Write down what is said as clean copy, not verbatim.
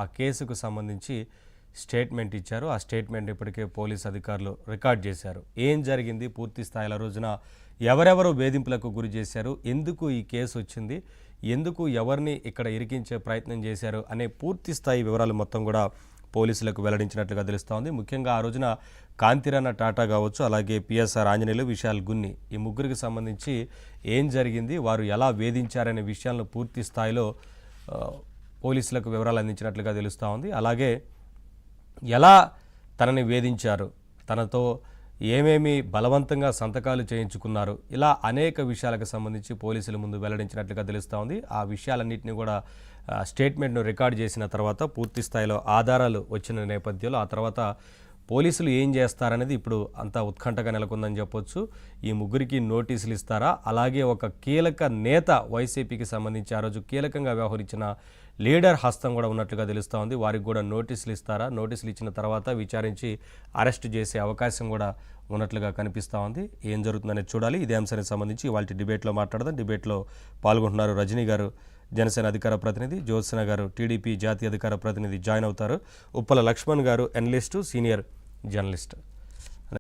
ఆ కేసుకు సంబంధించి స్టేట్మెంట్ ఇచ్చారు. ఆ స్టేట్మెంట్ ఇప్పటికే పోలీస్ అధికారులు రికార్డ్ చేశారు. ఏం జరిగింది పూర్తి స్థాయిలో రోజున ఎవరెవరు వేధింపులకు గురి చేశారు, ఎందుకు ఈ కేసు వచ్చింది, ఎందుకు ఎవరిని ఇక్కడ ఇరికించే ప్రయత్నం చేశారు అనే పూర్తి స్థాయి వివరాలు మొత్తం కూడా పోలీసులకు వెల్లడించినట్లుగా తెలుస్తోంది. ముఖ్యంగా ఆ రోజున కాంతిరాణ టాటా కావచ్చు, అలాగే పిఎస్ఆర్ ఆంజనేయులు, విశాల్ గున్ని ఈ ముగ్గురికి సంబంధించి ఏం జరిగింది, వారు ఎలా వేధించారనే విషయాలను పూర్తి స్థాయిలో పోలీసులకు వివరాలు అందించినట్లుగా తెలుస్తూ ఉంది. అలాగే ఎలా తనని వేధించారు, తనతో ఏమేమి బలవంతంగా సంతకాలు చేయించుకున్నారు, ఇలా అనేక విషయాలకు సంబంధించి పోలీసుల ముందు వెల్లడించినట్లుగా తెలుస్తూ ఉంది. ఆ విషయాలన్నింటినీ కూడా స్టేట్మెంట్ను రికార్డ్ చేసిన తర్వాత పూర్తి స్థాయిలో ఆధారాలు వచ్చిన నేపథ్యంలో ఆ తర్వాత పోలీసులు ఏం చేస్తారనేది ఇప్పుడు అంతా ఉత్కంఠగా నెలకొందని చెప్పొచ్చు. ఈ ముగ్గురికి నోటీసులు ఇస్తారా, అలాగే ఒక కీలక నేత వైసీపీకి సంబంధించి ఆ రోజు కీలకంగా వ్యవహరించిన లీడర్ హస్తం కూడా ఉన్నట్లుగా తెలుస్తూ ఉంది. వారికి కూడా నోటీసులు ఇస్తారా, నోటీసులు ఇచ్చిన తర్వాత విచారించి అరెస్ట్ చేసే అవకాశం కూడా ఉన్నట్లుగా కనిపిస్తూ ఉంది. ఏం జరుగుతుందనేది చూడాలి. ఇదే అంశానికి సంబంధించి ఇవాళ డిబేట్లో మాట్లాడదాం. డిబేట్లో పాల్గొంటున్నారు రజనీ గారు, జనసేన అధికార ప్రతినిధి, జ్యోత్సన గారు, టీడీపీ జాతీయ అధికార ప్రతినిధి జాయిన్ అవుతారు. ఉప్పల లక్ష్మణ్ గారు, ఎనలిస్టు, సీనియర్ జర్నలిస్ట్.